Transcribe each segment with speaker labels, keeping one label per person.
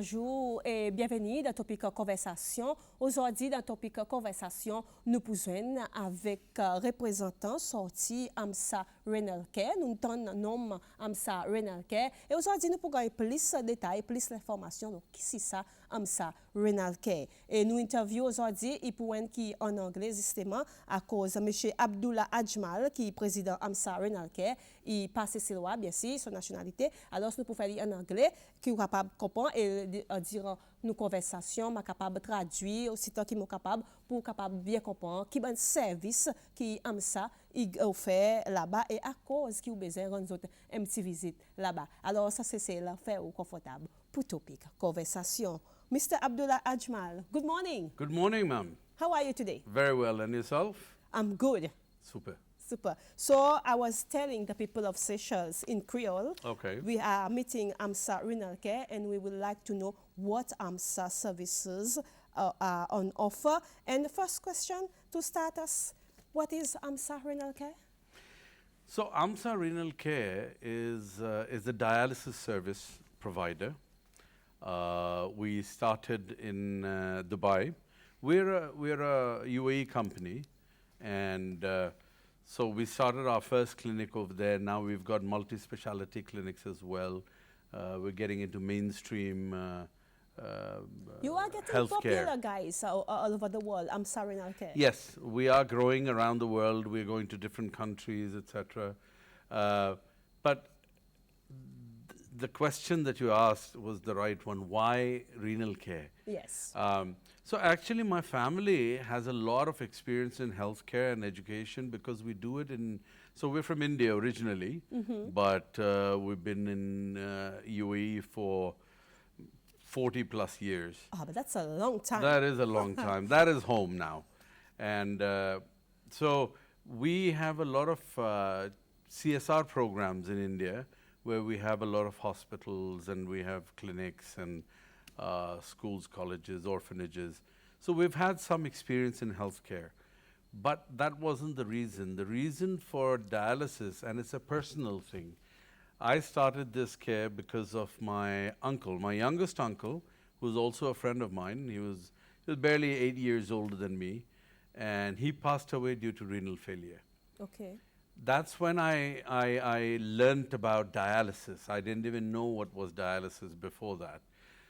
Speaker 1: bonjour et bienvenue dans Topik Konversasyon. Aujourd'hui, dans Topik Konversasyon, nous pouvons avec représentant sorti Amsa Renal. Nous avons nom Amsa Renal. Et aujourd'hui, nous pouvons plus de détails, plus d'informations. Donc, qui c'est ça, Amsa Renal. Et nous interviewons aujourd'hui, il pourrait qui en anglais, justement, à cause de M. Abdullah Ajmal, qui est président Amsa Renal. Il passe ses lois, bien sûr, son nationalité. Alors, nous pouvons faire en anglais, qui est capable de comprendre et dire nos conversations, ma capable de traduire, aussitôt qui est capable, pour capable bien comprendre, qui bon service qui Amsa il offert là-bas et à cause qui a besoin de rendre une petite visite là-bas. Alors, ça, c'est l'affaire confortable pour Topik Konversasyon. Mr. Abdullah Ajmal, good morning.
Speaker 2: Good morning, ma'am.
Speaker 1: How are you today?
Speaker 2: Very well. And yourself?
Speaker 1: I'm good.
Speaker 2: Super.
Speaker 1: Super. So I was telling the people of Seychelles in Creole,
Speaker 2: Okay.
Speaker 1: we are meeting Amsa Renal Care and we would like to know what Amsa services are on offer. And the first question to start us, what is Amsa Renal Care?
Speaker 2: So Amsa Renal Care is a dialysis service provider. We started in Dubai. We're a UAE company, and so we started our first clinic over there. Now we've got multi-specialty clinics as well. We're getting into mainstream
Speaker 1: You are getting
Speaker 2: healthcare.
Speaker 1: popular, guys, all over the world. Amsa Renal Care.
Speaker 2: Yes, we are growing around the world. We're going to different countries, etc. But the question that you asked was the right one. Why renal care?
Speaker 1: Yes.
Speaker 2: So actually, my family has a lot of experience in healthcare and education because we do it in. So we're from India originally, but we've been in UAE for 40 plus years.
Speaker 1: Oh, but that's a long time.
Speaker 2: That is a long time. That is home now. And so we have a lot of CSR programs in India where we have a lot of hospitals and we have clinics and schools, colleges, orphanages. So we've had some experience in healthcare. But that wasn't the reason. The reason for dialysis, and it's a personal thing, I started this care because of my uncle, my youngest uncle, who's also a friend of mine. He was barely 8 years older than me, and he passed away due to renal failure.
Speaker 1: Okay.
Speaker 2: That's when I learned about dialysis. I didn't even know what was dialysis before that.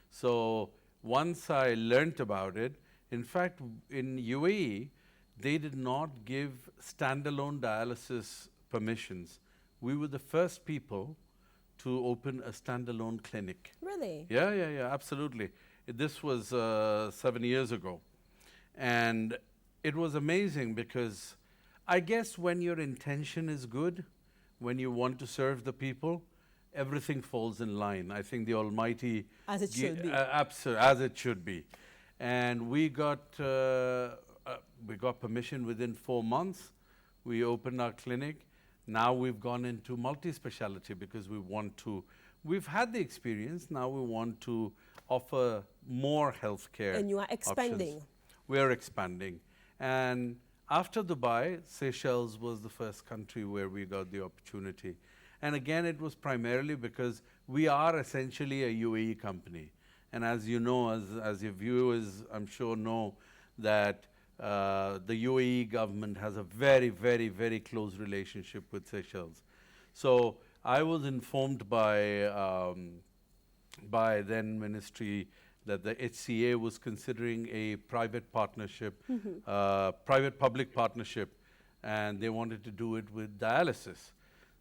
Speaker 2: So once I learned about it, in fact, in UAE, they did not give standalone dialysis permissions. We were the first people to open a standalone clinic.
Speaker 1: Really?
Speaker 2: Yeah, absolutely. This was 7 years ago. And it was amazing because I guess when your intention is good, when you want to serve the people, everything falls in line. I think the Almighty...
Speaker 1: As it should be.
Speaker 2: As it should be. And we got permission within 4 months. We opened our clinic. Now we've gone into multi-speciality because we've had the experience, now we want to offer more healthcare.
Speaker 1: And you are expanding.
Speaker 2: Options. We are expanding. And after Dubai, Seychelles was the first country where we got the opportunity. And again, it was primarily because we are essentially a UAE company. And as you know, as your viewers, I'm sure know that the UAE government has a very, very, very close relationship with Seychelles. So I was informed by then ministry that the HCA was considering a private partnership, private-public partnership, and they wanted to do it with dialysis.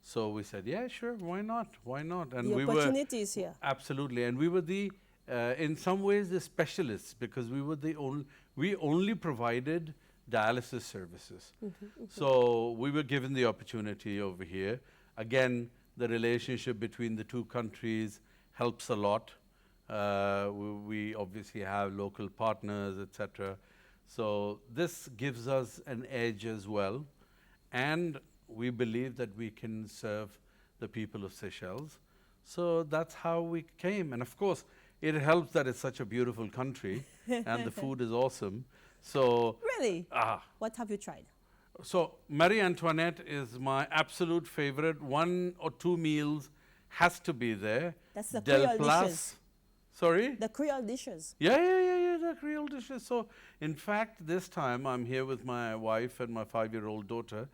Speaker 2: So we said, yeah, sure, why not? Why not? And
Speaker 1: the opportunity is here.
Speaker 2: Absolutely, and we were in some ways the specialists because we only provided dialysis services. So we were given the opportunity over here. Again, the relationship between the two countries helps a lot. We obviously have local partners, etc. So this gives us an edge as well. And we believe that we can serve the people of Seychelles. So that's how we came. And of course, it helps that it's such a beautiful country and the food is awesome. So
Speaker 1: really? What have you tried?
Speaker 2: So Marie Antoinette is my absolute favorite. 1 or 2 meals has to be there.
Speaker 1: That's the Creole dishes.
Speaker 2: Sorry?
Speaker 1: The Creole dishes.
Speaker 2: Yeah, the Creole dishes. So, in fact, this time I'm here with my wife and my 5-year-old daughter,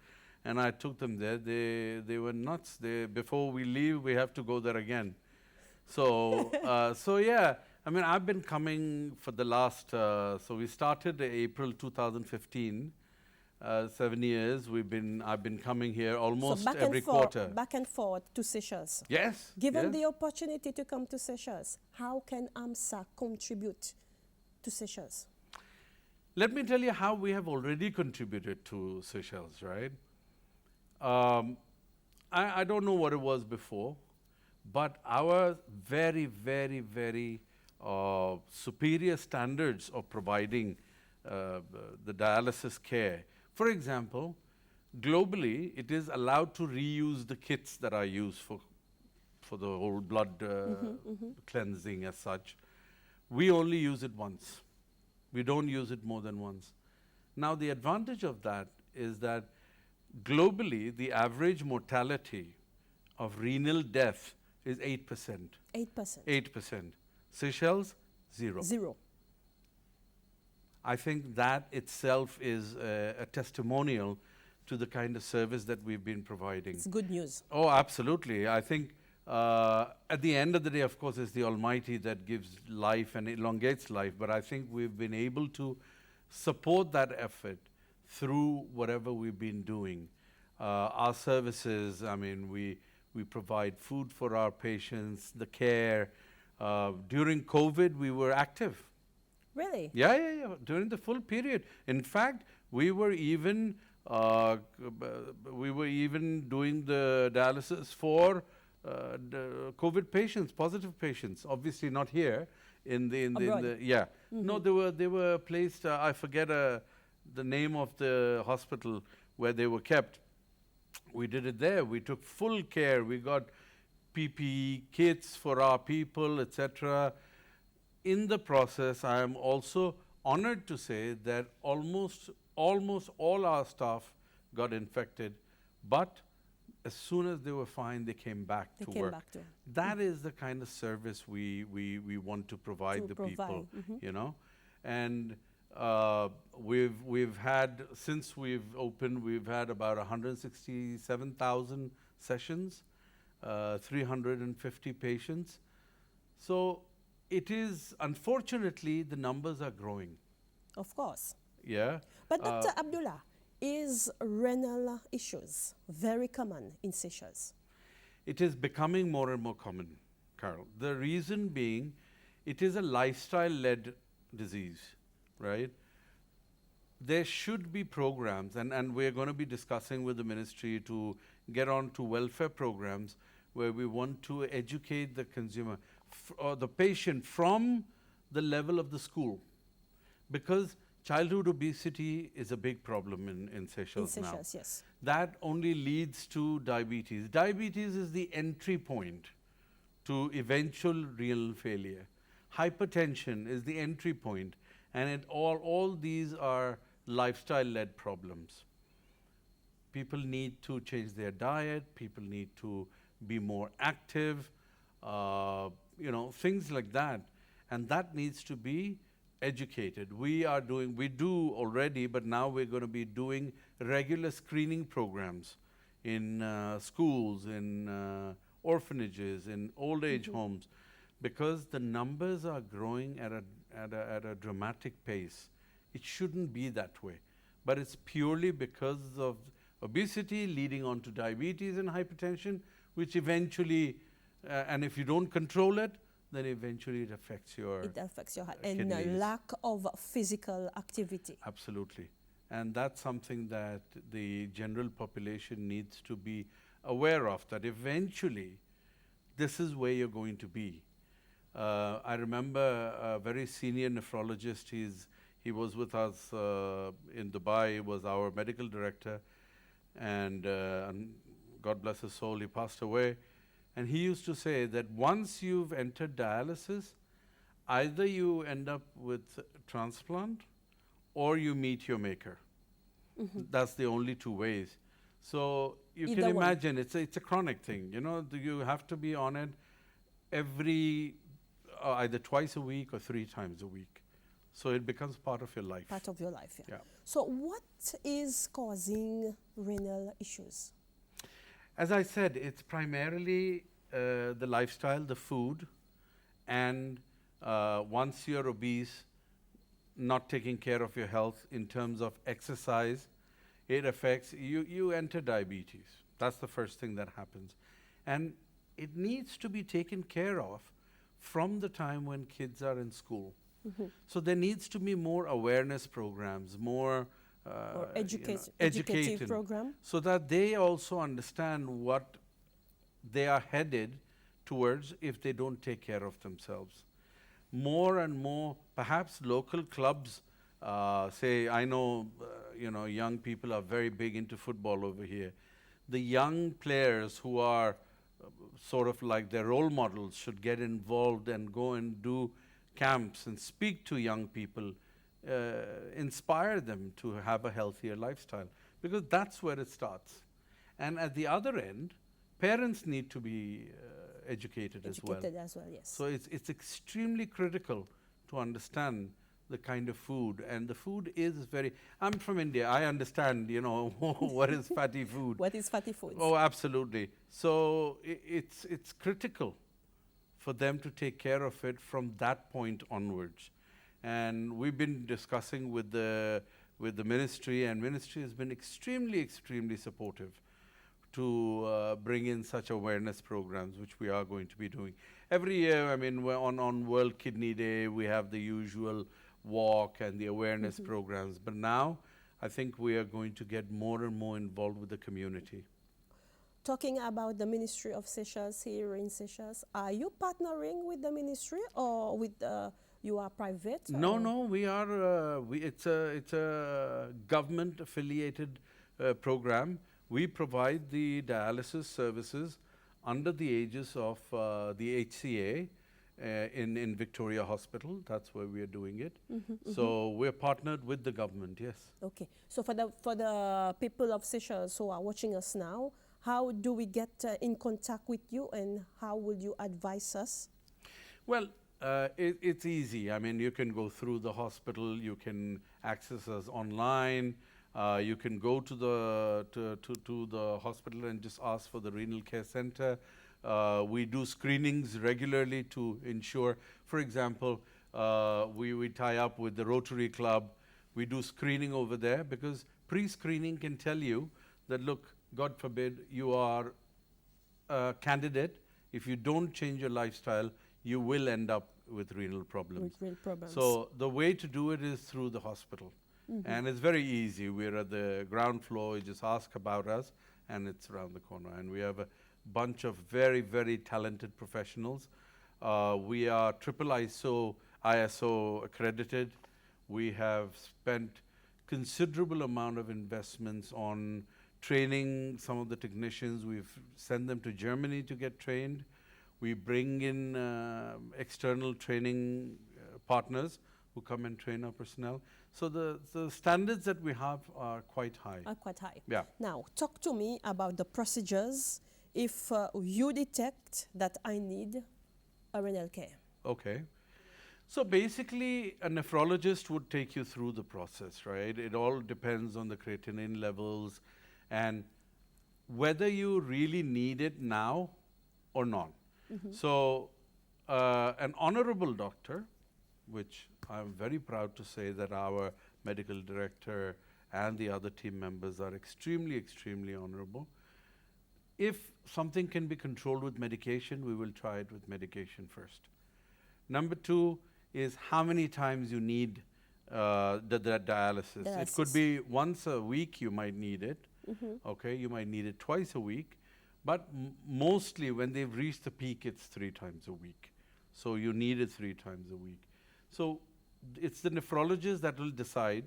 Speaker 2: and I took them there. They were nuts. Before we leave, we have to go there again. So, so yeah, I mean, I've been coming for the last, so we started April 2015. 7 years I've been coming here almost
Speaker 1: So
Speaker 2: every quarter.
Speaker 1: back and forth to Seychelles.
Speaker 2: Yes.
Speaker 1: Given
Speaker 2: yes.
Speaker 1: the opportunity to come to Seychelles, how can Amsa contribute to Seychelles?
Speaker 2: Let me tell you how we have already contributed to Seychelles, right? I don't know what it was before, but our very, very, very superior standards of providing the dialysis care. For example, globally, it is allowed to reuse the kits that are used for the whole blood cleansing as such. We only use it once. We don't use it more than once. Now, the advantage of that is that globally, the average mortality of renal death is 8%.
Speaker 1: 8%.
Speaker 2: 8%. Seychelles, 0.
Speaker 1: 0.
Speaker 2: I think that itself is a testimonial to the kind of service that we've been providing.
Speaker 1: It's good news.
Speaker 2: Oh, absolutely. I think at the end of the day, of course, it's the Almighty that gives life and elongates life. But I think we've been able to support that effort through whatever we've been doing. Our services, I mean, we provide food for our patients, the care. During COVID, we were active.
Speaker 1: Really?
Speaker 2: Yeah. During the full period. In fact, we were even doing the dialysis for the COVID patients, positive patients. Obviously, not here. Yeah. No, they were placed. I forget the name of the hospital where they were kept. We did it there. We took full care. We got PPE kits for our people, etc. In the process, I am also honored to say that almost all our staff got infected, but as soon as they were fine, they came back to work. That is the kind of service we want to provide the people, you know. And we've had, since we've opened, we've had about 167,000 sessions, 350 patients. So it is, unfortunately, the numbers are growing.
Speaker 1: Of course.
Speaker 2: Yeah.
Speaker 1: But Dr. Abdullah, is renal issues very common in Seychelles?
Speaker 2: It is becoming more and more common, Carol. The reason being, it is a lifestyle-led disease, right? There should be programs, and we're going to be discussing with the ministry to get on to welfare programs where we want to educate the consumer or the patient from the level of the school, because childhood obesity is a big problem in Seychelles now.
Speaker 1: Yes.
Speaker 2: That only leads to diabetes. Diabetes is the entry point to eventual renal failure. Hypertension is the entry point, and all these are lifestyle-led problems. People need to change their diet. People need to be more active. You know, things like that, and that needs to be educated. We do already, but now we're going to be doing regular screening programs in schools, in orphanages, in old age homes, because the numbers are growing at a dramatic pace. It shouldn't be that way, but it's purely because of obesity leading on to diabetes and hypertension, which eventually, and if you don't control it, then eventually it affects your
Speaker 1: health and a lack of physical activity.
Speaker 2: Absolutely. And that's something that the general population needs to be aware of, that eventually this is where you're going to be. I remember a very senior nephrologist, he was with us in Dubai, he was our medical director, and God bless his soul, he passed away. And he used to say that once you've entered dialysis, either you end up with transplant or you meet your maker. That's the only two ways. So you can imagine it's a chronic thing. You know, you have to be on it every either twice a week or 3 times a week. So it becomes part of your life.
Speaker 1: Part of your life, yeah.
Speaker 2: Yeah.
Speaker 1: So what is causing renal issues?
Speaker 2: As I said, it's primarily the lifestyle, the food, and once you're obese, not taking care of your health in terms of exercise, it affects you. You enter diabetes. That's the first thing that happens. And it needs to be taken care of from the time when kids are in school. So there needs to be more awareness programs, more
Speaker 1: Or educative
Speaker 2: educating,
Speaker 1: program?
Speaker 2: so that they also understand what they are headed towards if they don't take care of themselves. More and more, perhaps local clubs, say, I know, young people are very big into football over here. The young players who are sort of like their role models should get involved and go and do camps and speak to young people, inspire them to have a healthier lifestyle, because that's where it starts. And at the other end, parents need to be educated as well.
Speaker 1: Educated as well, yes.
Speaker 2: So it's extremely critical to understand the kind of food, and the food is very. I'm from India. I understand, what is fatty food.
Speaker 1: What is fatty foods?
Speaker 2: Oh, absolutely. So it's critical for them to take care of it from that point onwards. And we've been discussing with the ministry, and ministry has been extremely supportive to bring in such awareness programs, which we are going to be doing. Every year, I mean, on World Kidney Day, we have the usual walk and the awareness programs. But now, I think we are going to get more and more involved with the community.
Speaker 1: Talking about the Ministry of Seizures here in Seizures, are you partnering with the ministry, or with you are private?
Speaker 2: No, we are. It's a government-affiliated program. We provide the dialysis services under the aegis of the HCA in Victoria Hospital. That's where we are doing it. So we're partnered with the government. Yes.
Speaker 1: Okay. So for the people of Seizures who are watching us now, how do we get in contact with you, and how will you advise us?
Speaker 2: Well, it's easy. I mean, you can go through the hospital. You can access us online. You can go to the hospital and just ask for the Renal Care Center. We do screenings regularly to ensure, for example, we tie up with the Rotary Club. We do screening over there, because pre-screening can tell you that, look, God forbid, you are a candidate. If you don't change your lifestyle, you will end up with renal problems.
Speaker 1: With renal problems.
Speaker 2: So the way to do it is through the hospital. And it's very easy. We're at the ground floor. You just ask about us, and it's around the corner. And we have a bunch of very talented professionals. We are ISO accredited. We have spent considerable amount of investments on training some of the technicians. We've sent them to Germany to get trained. We bring in external training partners who come and train our personnel. So the standards that we have are quite high.
Speaker 1: Are quite high.
Speaker 2: Yeah.
Speaker 1: Now, talk to me about the procedures if you detect that I need a renal care.
Speaker 2: Okay. So basically, a nephrologist would take you through the process, right? It all depends on the creatinine levels and whether you really need it now or not. So an honorable doctor, which I'm very proud to say that our medical director and the other team members are extremely honorable. If something can be controlled with medication, we will try it with medication first. Number 2 is how many times you need the dialysis. It could be once a week you might need it. Okay, you might need it twice a week. But mostly when they've reached the peak, it's 3 times a week. So you need it 3 times a week. So it's the nephrologist that will decide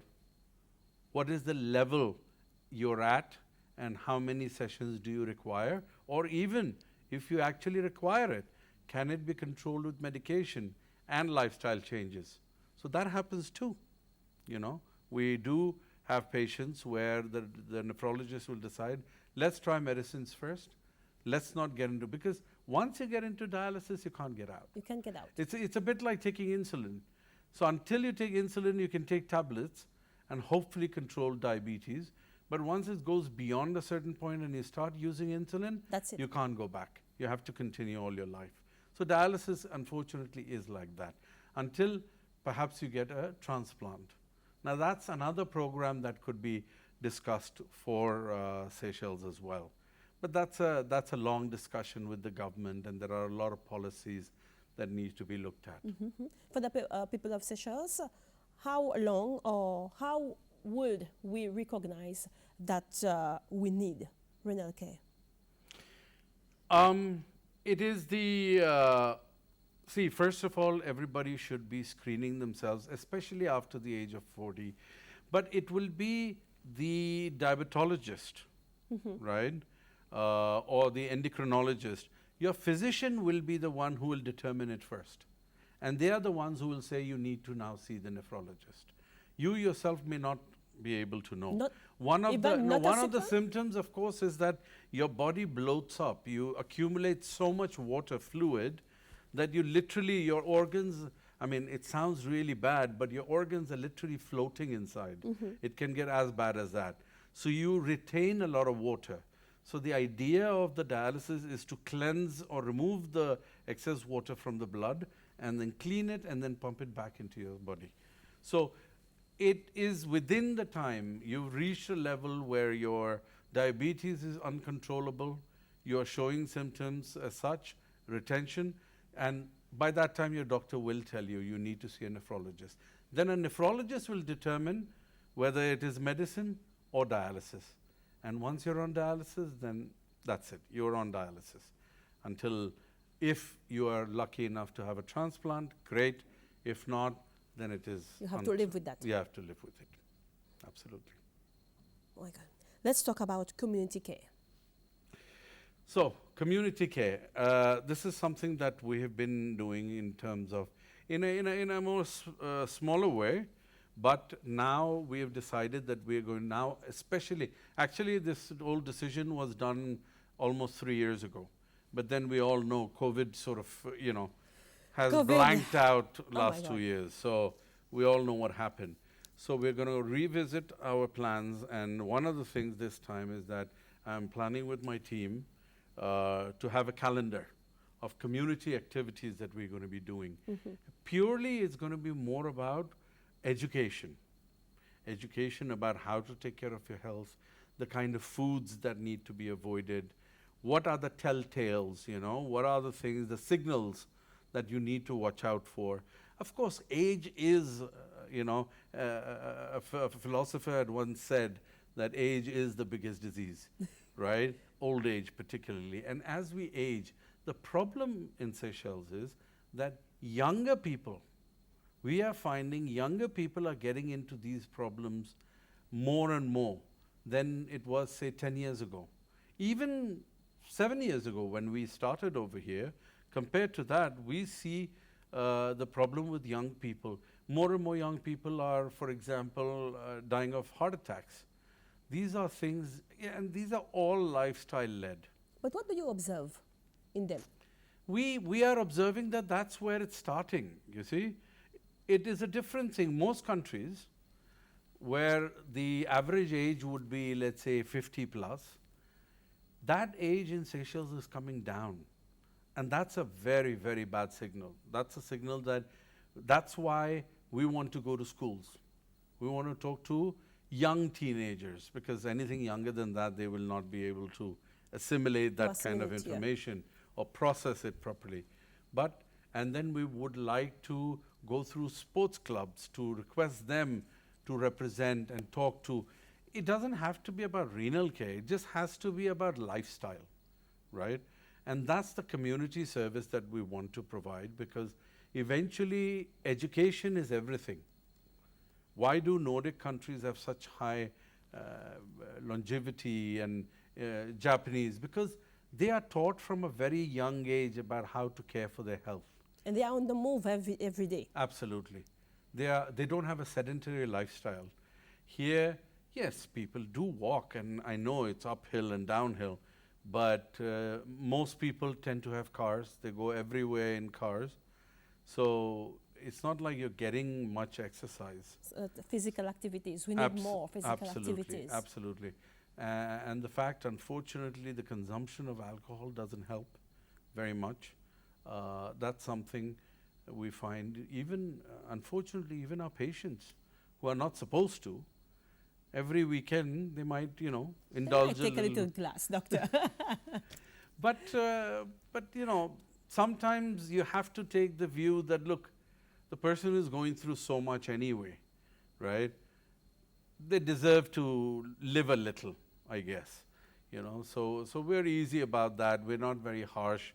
Speaker 2: what is the level you're at and how many sessions do you require, or even if you actually require it, can it be controlled with medication and lifestyle changes? So that happens too. We do have patients where the nephrologist will decide, let's try medicines first. Let's not get into, because Once you get into dialysis, you can't get out.
Speaker 1: You can't get out.
Speaker 2: It's a bit like taking insulin. So until you take insulin, you can take tablets and hopefully control diabetes. But once it goes beyond a certain point and you start using insulin,
Speaker 1: That's it.
Speaker 2: you can't go back. You have to continue all your life. So dialysis, unfortunately, is like that until perhaps you get a transplant. Now that's another program that could be discussed for Seychelles as well. But that's a long discussion with the government, and there are a lot of policies that need to be looked at.
Speaker 1: For the people of Seychelles, how long or how would we recognize that we need renal care?
Speaker 2: It is the, see, first of all, everybody should be screening themselves, especially after the age of 40. But it will be the diabetologist, right? Or the endocrinologist. Your physician will be the one who will determine it first. And they are the ones who will say you need to now see the nephrologist. You yourself may not be able to know. One of the symptoms, of course, is that your body bloats up. You accumulate so much water fluid that you literally, your organs, I mean, it sounds really bad, but your organs are literally floating inside. It can get as bad as that. So you retain a lot of water. So the idea of the dialysis is to cleanse or remove the excess water from the blood and then clean it and then pump it back into your body. So it is within the time you've reached a level where your diabetes is uncontrollable, you're showing symptoms as such, retention, and by that time your doctor will tell you you need to see a nephrologist. Then a nephrologist will determine whether it is medicine or dialysis. And once you're on dialysis, then that's it. You're on dialysis until, if you are lucky enough to have a transplant, great. If not, then it is.
Speaker 1: You have to live with that.
Speaker 2: You have to live with it. Absolutely.
Speaker 1: Oh my God. Let's talk about community care.
Speaker 2: So, community care. This is something that we have been doing in terms of, in a more smaller way. But now we have decided that we are going now, especially, actually this whole decision was done almost 3 years ago. But then we all know COVID sort of, has blanked out last 2 years. So we all know what happened. So we're going to revisit our plans. And one of the things this time is that I'm planning with my team to have a calendar of community activities that we're going to be doing. Purely it's going to be more about education about how to take care of your health, the kind of foods that need to be avoided, what are the telltales, what are the things, the signals that you need to watch out for. Of course, age is, a philosopher had once said that age is the biggest disease, right? Old age particularly. And as we age, the problem in Seychelles is that younger people, we are finding younger people are getting into these problems more and more than it was, say, 10 years ago. Even 7 years ago when we started over here, compared to that, we see the problem with young people. More and more young people are, for example, dying of heart attacks. These are things, and these are all lifestyle-led.
Speaker 1: But what do you observe in them?
Speaker 2: We are observing that that's where it's starting, you see. It is a different thing. Most countries where the average age would be, let's say, 50 plus, that age in Seychelles is coming down. And that's a very, very bad signal. That's a signal that's why we want to go to schools. We want to talk to young teenagers, because anything younger than that, they will not be able to assimilate that kind of information or process it properly. And then we would like to go through sports clubs to request them to represent and talk to. It doesn't have to be about renal care. It just has to be about lifestyle, right? And that's the community service that we want to provide, because eventually education is everything. Why do Nordic countries have such high longevity and Japanese? Because they are taught from a very young age about how to care for their health.
Speaker 1: And they are on the move every day.
Speaker 2: Absolutely. They don't have a sedentary lifestyle. Here, yes, people do walk, and I know it's uphill and downhill, but most people tend to have cars. They go everywhere in cars. So it's not like you're getting much exercise.
Speaker 1: The physical activities. We need more physical activities.
Speaker 2: Absolutely. And the fact, unfortunately, the consumption of alcohol doesn't help very much. That's something we find even, unfortunately, even our patients who are not supposed to, every weekend they might, indulge
Speaker 1: take a little glass, doctor.
Speaker 2: But sometimes you have to take the view that, look, the person is going through so much anyway, right? They deserve to live a little, I guess, So we're easy about that. We're not very harsh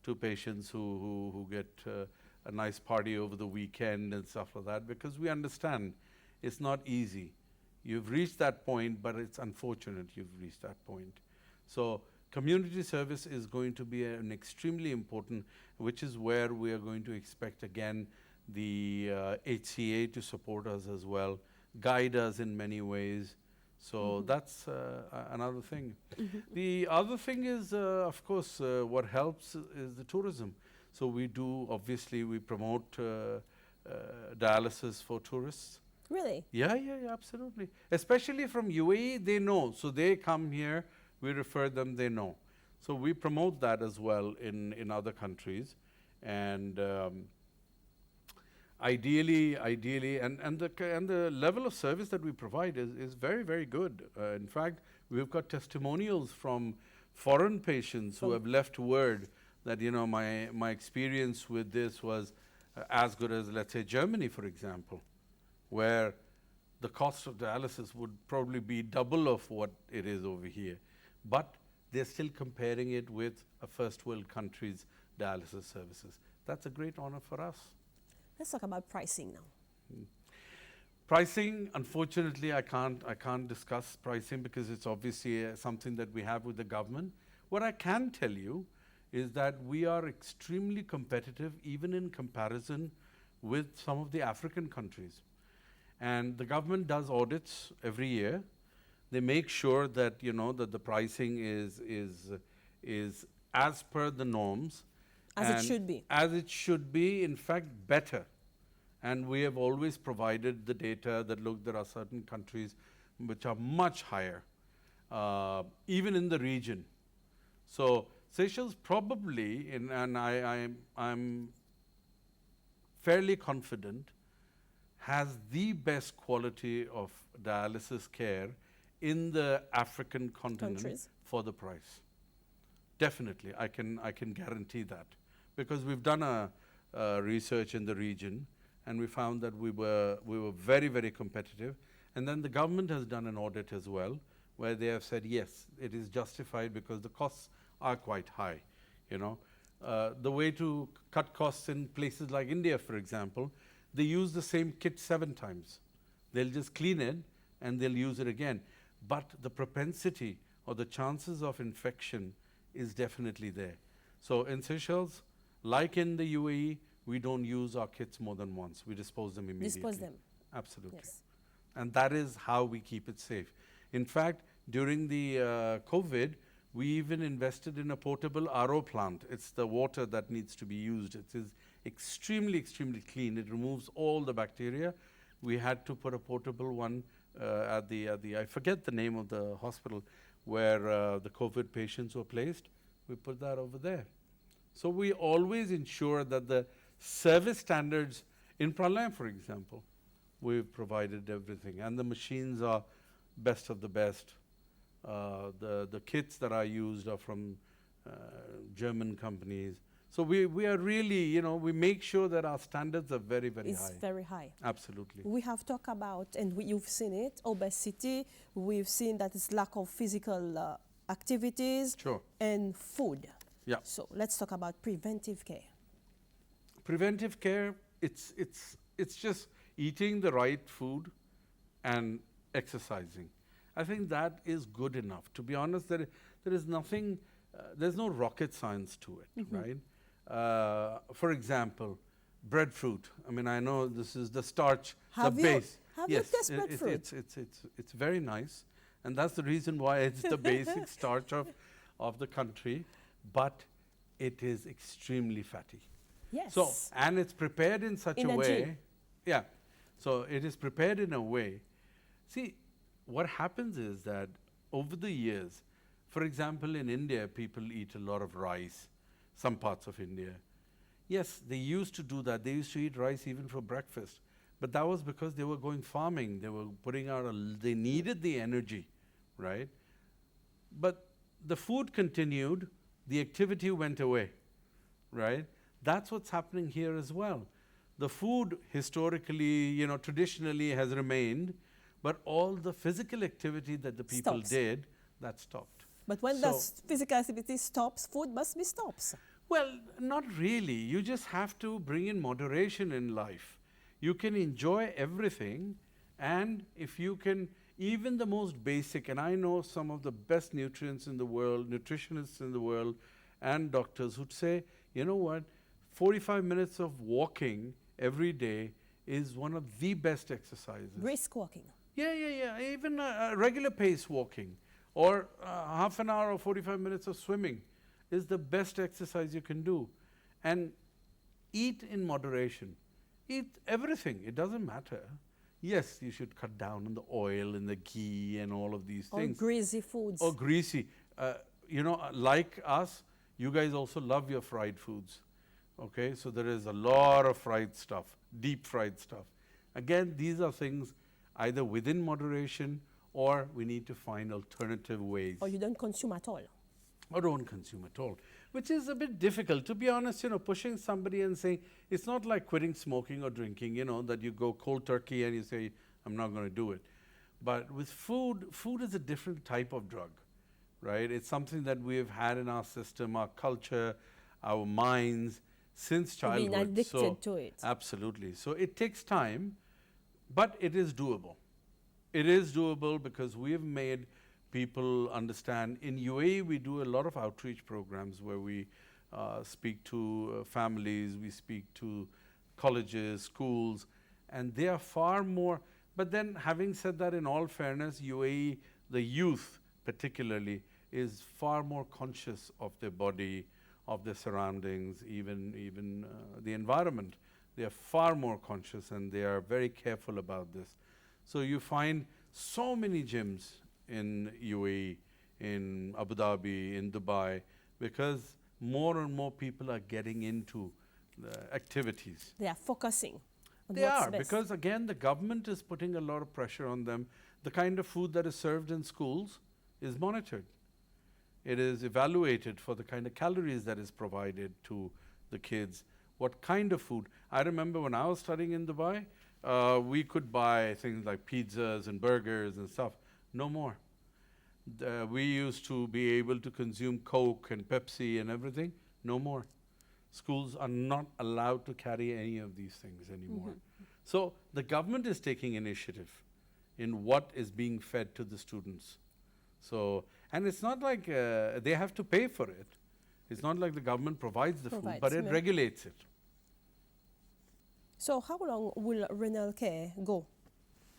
Speaker 2: to patients who get a nice party over the weekend and stuff like that, because we understand it's not easy. You've reached that point, but it's unfortunate you've reached that point. So community service is going to be an extremely important, which is where we are going to expect again the HCA to support us as well, guide us in many ways. So that's another thing. The other thing is, of course, what helps is the tourism. So we do, obviously, we promote dialysis for tourists.
Speaker 1: Really?
Speaker 2: Yeah, absolutely. Especially from UAE, they know. So they come here, we refer them, they know. So we promote that as well in other countries. And ideally, and the level of service that we provide is very, very good. In fact, we've got testimonials from foreign patients who have left word that, my experience with this was as good as, let's say, Germany, for example, where the cost of dialysis would probably be double of what it is over here. But they're still comparing it with a first world country's dialysis services. That's a great honor for us.
Speaker 1: Let's talk about pricing now.
Speaker 2: Pricing, unfortunately, I can't discuss pricing because it's obviously something that we have with the government. What I can tell you is that we are extremely competitive, even in comparison with some of the African countries. And the government does audits every year. They make sure that, that the pricing is as per the norms.
Speaker 1: As it should be.
Speaker 2: As it should be, in fact, better. And we have always provided the data that, look, there are certain countries which are much higher, even in the region. So Seychelles probably, and I'm fairly confident, has the best quality of dialysis care in the African continent for the price. Definitely, I can guarantee that, because we've done a research in the region, and we found that we were very, very competitive. And then the government has done an audit as well, where they have said, yes, it is justified because the costs are quite high. The way to cut costs in places like India, for example, they use the same kit 7 times. They'll just clean it and they'll use it again. But the propensity or the chances of infection is definitely there. So in Seychelles, like in the UAE, we don't use our kits more than once. We dispose them immediately.
Speaker 1: Dispose them.
Speaker 2: Absolutely.
Speaker 1: Yes.
Speaker 2: And that is how we keep it safe. In fact, during the COVID, we even invested in a portable RO plant. It's the water that needs to be used. It is extremely, extremely clean. It removes all the bacteria. We had to put a portable one at the I forget the name of the hospital where the COVID patients were placed. We put that over there. So we always ensure that the service standards in Pralay, for example, we've provided everything, and the machines are best of the best. The kits that are used are from German companies. So we are really, we make sure that our standards are very, very high.
Speaker 1: It's very high.
Speaker 2: Absolutely.
Speaker 1: We have talked about, and you've seen it, obesity. We've seen that it's lack of physical activities.
Speaker 2: Sure.
Speaker 1: And food.
Speaker 2: Yeah.
Speaker 1: So let's talk about preventive care.
Speaker 2: Preventive care, it's just eating the right food and exercising. I think that is good enough. To be honest, there is nothing, there's no rocket science to it, right? For example, breadfruit. I mean, I know this is the starch, the base.
Speaker 1: Have you tasted breadfruit?
Speaker 2: It's very nice, and that's the reason why it's the basic starch of of the country, but it is extremely fatty.
Speaker 1: Yes.
Speaker 2: So, and it's prepared in such a way.
Speaker 1: Energy.
Speaker 2: Yeah. So it is prepared in a way. See, what happens is that over the years, for example, in India, people eat a lot of rice, some parts of India. Yes, they used to do that. They used to eat rice even for breakfast. But that was because they were going farming. They were putting out, they needed the energy, right? But the food continued, the activity went away, right? That's what's happening here as well. The food historically, you know, traditionally has remained, but all the physical activity that the people
Speaker 1: Stops.
Speaker 2: did, that stopped.
Speaker 1: But when
Speaker 2: So-
Speaker 1: the physical activity stops, food must be stops.
Speaker 2: Well, not really. You just have to bring in moderation in life. You can enjoy everything, and if you can, even the most basic, and I know some of the best nutrients in the world, nutritionists in the world, and doctors who'd say, you know what, 45 minutes of walking every day is one of the best exercises.
Speaker 1: Brisk walking.
Speaker 2: Yeah. Even a regular pace walking or half an hour or 45 minutes of swimming is the best exercise you can do. And eat in moderation. Eat everything. It doesn't matter. Yes, you should cut down on the oil and the ghee and all of these
Speaker 1: Or
Speaker 2: things.
Speaker 1: greasy foods.
Speaker 2: Or greasy. You know, like us, you guys also love your fried foods. Okay, so there is a lot of fried stuff, deep fried stuff. Again, these are things either within moderation or we need to find alternative ways.
Speaker 1: Or you don't consume at all.
Speaker 2: Or don't consume at all, which is a bit difficult. To be honest, you know, pushing somebody and saying, it's not like quitting smoking or drinking, you know, that you go cold turkey and you say, I'm not going to do it. But with food, food is a different type of drug, right? It's something that we have had in our system, our culture, our minds, since childhood.
Speaker 1: Being addicted to it.
Speaker 2: Absolutely. So it takes time, but it is doable. It is doable because we have made people understand. In UAE, we do a lot of outreach programs where we speak to families, we speak to colleges, schools, and they are far more. But then, having said that, in all fairness, UAE, the youth particularly, is far more conscious of their body, of their surroundings, even the environment. They are far more conscious and they are very careful about this. So you find so many gyms in UAE, in Abu Dhabi, in Dubai, because more and more people are getting into the activities.
Speaker 1: They are focusing on
Speaker 2: They
Speaker 1: what's
Speaker 2: are,
Speaker 1: best.
Speaker 2: because again, the government is putting a lot of pressure on them. The kind of food that is served in schools is monitored. It is evaluated for the kind of calories that is provided to the kids. What kind of food? I remember when I was studying in Dubai, we could buy things like pizzas and burgers and stuff. No more. We used to be able to consume Coke and Pepsi and everything. No more. Schools are not allowed to carry any of these things anymore. So the government is taking initiative in what is being fed to the students. So, and it's not like they have to pay for it. It's not like the government provides the food, but it
Speaker 1: yeah.
Speaker 2: regulates it.
Speaker 1: So how long will renal care go?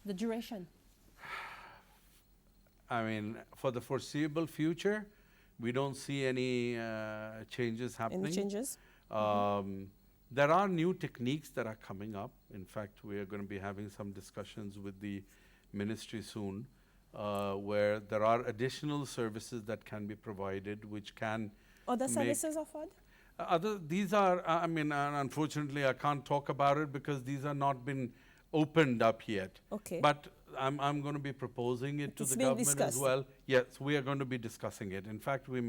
Speaker 1: The duration?
Speaker 2: I mean, for the foreseeable future, we don't see any changes happening.
Speaker 1: Any changes?
Speaker 2: There are new techniques that are coming up. In fact, we are going to be having some discussions with the ministry soon, where there are additional services that can be provided, which can
Speaker 1: Other
Speaker 2: make-
Speaker 1: services offered?
Speaker 2: These are, I mean, unfortunately, I can't talk about it because these are not been opened up yet.
Speaker 1: Okay.
Speaker 2: But I'm going to be proposing it to
Speaker 1: It's
Speaker 2: the
Speaker 1: being
Speaker 2: government as
Speaker 1: discussed.
Speaker 2: well. Yes, we are going to be discussing it. In fact, I'm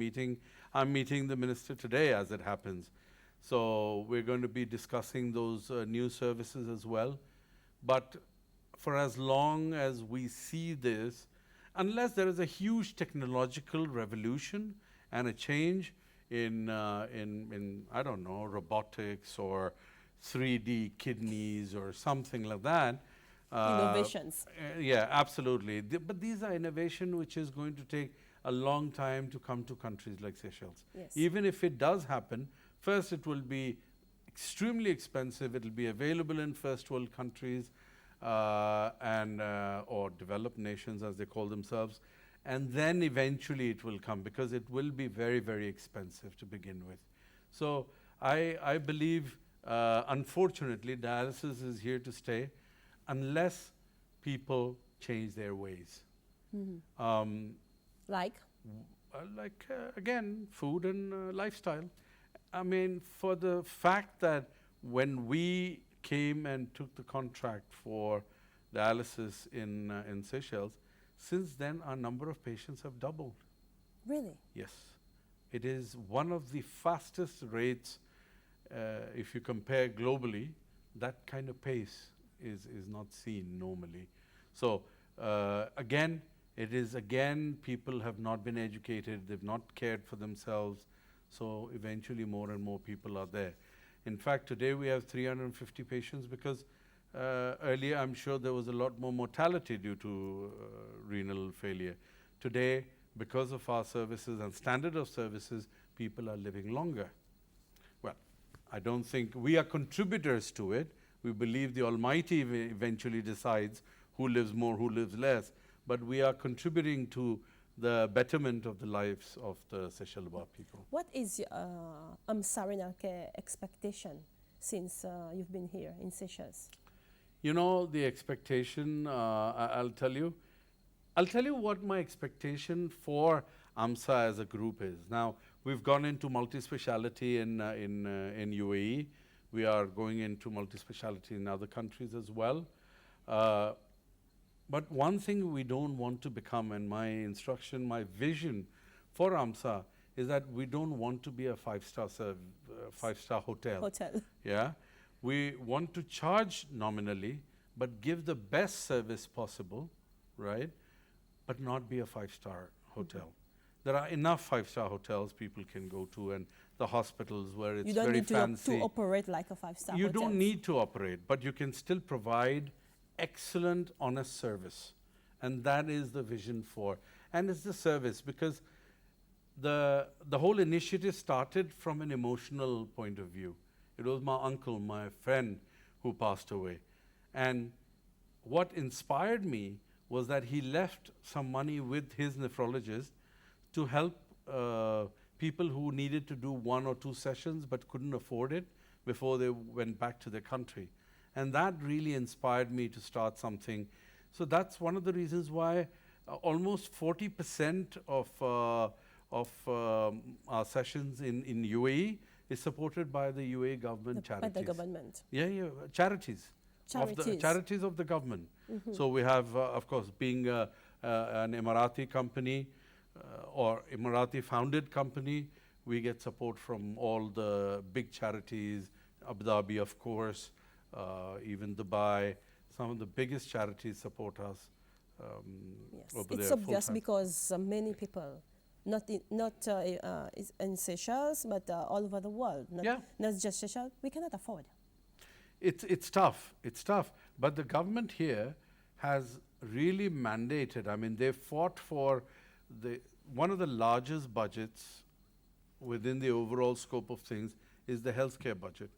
Speaker 2: meeting the minister today as it happens. So we're going to be discussing those new services as well. But for as long as we see this, unless there is a huge technological revolution and a change in I don't know, robotics or 3D kidneys or something like that.
Speaker 1: Innovations.
Speaker 2: Yeah, absolutely. But these are innovation which is going to take a long time to come to countries like Seychelles.
Speaker 1: Yes.
Speaker 2: Even if it does happen, first it will be extremely expensive. It will be available in first world countries or developed nations as they call themselves. and then eventually it will come, because it will be very, very expensive to begin with. So I believe, unfortunately, dialysis is here to stay unless people change their ways.
Speaker 1: Like?
Speaker 2: Again, food and lifestyle. I mean, for the fact that when we came and took the contract for dialysis in Seychelles, since then our number of patients have doubled.
Speaker 1: Really?
Speaker 2: Yes. It is one of the fastest rates, if you compare globally. That kind of pace is not seen normally. So again, it is people have not been educated, they've not cared for themselves, so eventually more and more people are there. In fact, today we have 350 patients, because earlier I'm sure there was a lot more mortality due to renal failure. Today, because of our services and standard of services, people are living longer. Well, I don't think we are contributors to it. We believe the Almighty eventually decides who lives more, who lives less, but we are contributing to the betterment of the lives of the Seychelles people.
Speaker 1: What is Amsa Renal Care expectation since you've been here in Seychelles?
Speaker 2: You know, the expectation, I'll tell you what my expectation for Amsa as a group is. Now, we've gone into multi-speciality in UAE. We are going into multi-speciality in other countries as well. But one thing we don't want to become, and my instruction, my vision for Amsa, is that we don't want to be a five-star hotel. Yeah, we want to charge nominally, but give the best service possible, right? But not be a five-star hotel. There are enough five-star hotels people can go to, and the hospitals where it's very fancy.
Speaker 1: You don't need to operate like a five-star hotel.
Speaker 2: You don't need to operate, but you can still provide excellent, honest service. And that is the vision for, and it's the service, because the whole initiative started from an emotional point of view. It was my uncle, my friend, who passed away. And what inspired me was that he left some money with his nephrologist to help people who needed to do 1 or 2 sessions but couldn't afford it before they went back to their country. And that really inspired me to start something. So that's one of the reasons why almost 40% of our sessions in UAE is supported by the UAE government charities.
Speaker 1: By the government?
Speaker 2: Yeah, charities. Charities of the government. So we have, of course, being an Emirati company or Emirati founded company, we get support from all the big charities, Abu Dhabi, of course, even Dubai. Some of the biggest charities support us over there.
Speaker 1: It's obvious because many people, not in Seychelles, but all over the world, not just Seychelles, we cannot afford.
Speaker 2: It's tough. It's tough. But the government here has really mandated. I mean, they fought for one of the largest budgets within the overall scope of things is the healthcare budget.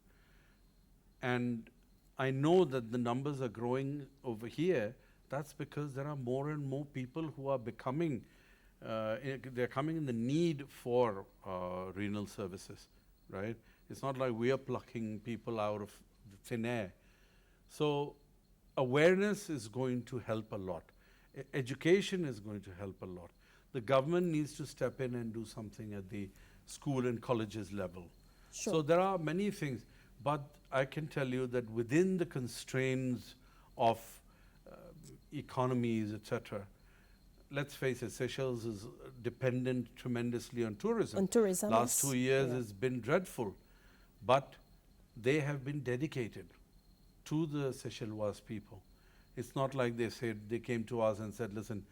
Speaker 2: And I know that the numbers are growing over here. That's because there are more and more people who are becoming, they're coming in the need for renal services, right? It's not like we are plucking people out of thin air. So awareness is going to help a lot. Education is going to help a lot. The government needs to step in and do something at the school and colleges level.
Speaker 1: Sure.
Speaker 2: So there are many things, but I can tell you that within the constraints of economies, etc., let's face it, Seychelles is dependent tremendously on tourism.
Speaker 1: On tourism.
Speaker 2: Last 2 years has been dreadful, but they have been dedicated to the Seychellois people. It's not like they came to us and said, listen,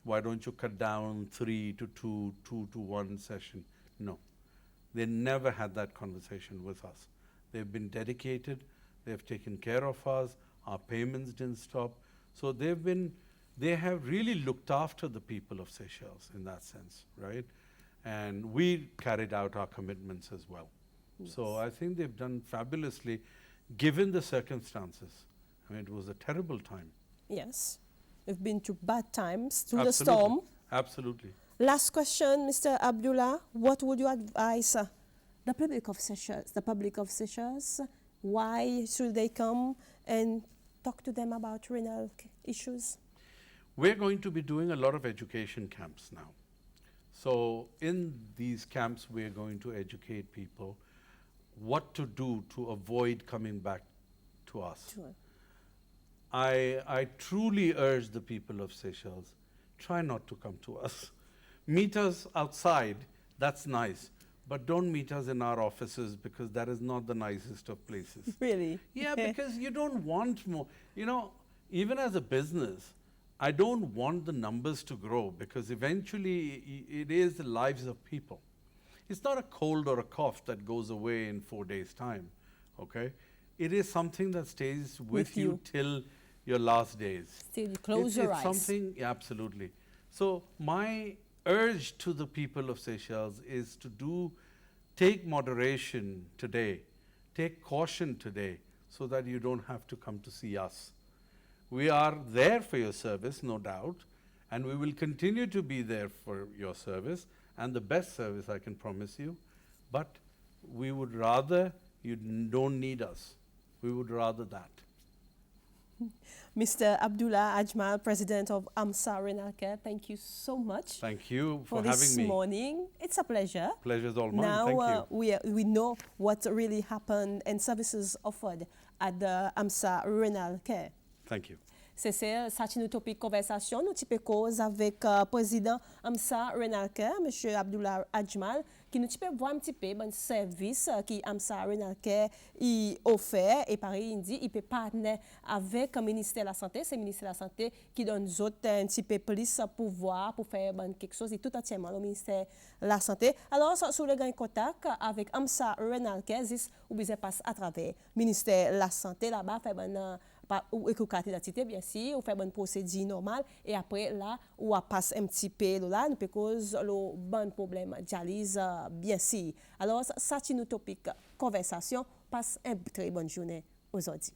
Speaker 2: why don't you cut down 3 to 2, 2 to 1 session? No, they never had that conversation with us. They've been dedicated, they've taken care of us, our payments didn't stop. So they have really looked after the people of Seychelles in that sense, right? And we carried out our commitments as well. Yes. So I think they've done fabulously, given the circumstances. I mean, it was a terrible time.
Speaker 1: Yes. We've been through bad times, through
Speaker 2: Absolutely.
Speaker 1: the storm,
Speaker 2: Absolutely.
Speaker 1: Last question, Mr. Abdullah. What would you advise the public of Seizures? The public of Seizures, why should they come and talk to them about renal issues?
Speaker 2: We're going to be doing a lot of education camps now. So in these camps, we're going to educate people what to do to avoid coming back to us.
Speaker 1: Sure.
Speaker 2: I truly urge the people of Seychelles, try not to come to us. Meet us outside, that's nice, but don't meet us in our offices because that is not the nicest of places.
Speaker 1: Really?
Speaker 2: Yeah, because you don't want more. You know, even as a business, I don't want the numbers to grow because eventually it is the lives of people. It's not a cold or a cough that goes away in 4 days' time, okay? It is something that stays with you till your last days.
Speaker 1: Still, you close your eyes.
Speaker 2: It's something, yeah, absolutely. So my urge to the people of Seychelles is to take moderation today, take caution today, so that you don't have to come to see us. We are there for your service, no doubt, and we will continue to be there for your service, and the best service I can promise you, but we would rather you don't need us. We would rather that.
Speaker 1: Mr. Abdullah Ajmal, President of Amsa Renal Care, thank you so much.
Speaker 2: Thank you for
Speaker 1: this
Speaker 2: having me.
Speaker 1: morning. It's a pleasure.
Speaker 2: Pleasure's all mine.
Speaker 1: Now
Speaker 2: Thank you.
Speaker 1: we know what really happened and services offered at the Amsa Renal Care.
Speaker 2: Thank you.
Speaker 1: C'est ça, c'est une Topik Konversasyon. Nous type cause avec président Amsa Renal Care, M. Abdullah Ajmal, qui nous type voir un petit peu bon service qui Amsa Renal Care y offert et pareil il dit il peut partenaire avec le ministère de la santé, c'est le ministère de la santé qui donne nous autres un petit peu plus pouvoir pour faire bon quelque chose et tout entièrement le ministère de la santé. Alors sur le gain contact avec Amsa Renal Care, vous pouvez passer à travers le ministère de la santé là-bas faire bon ou éco carte d'identité bien sûr, ou faire bonne procédure normale et après là ou à passe un petit peu là nous peut cause le bon problème dialyse bien sûr. Alors ça c'est une topic conversation, passe une très bonne journée aujourd'hui.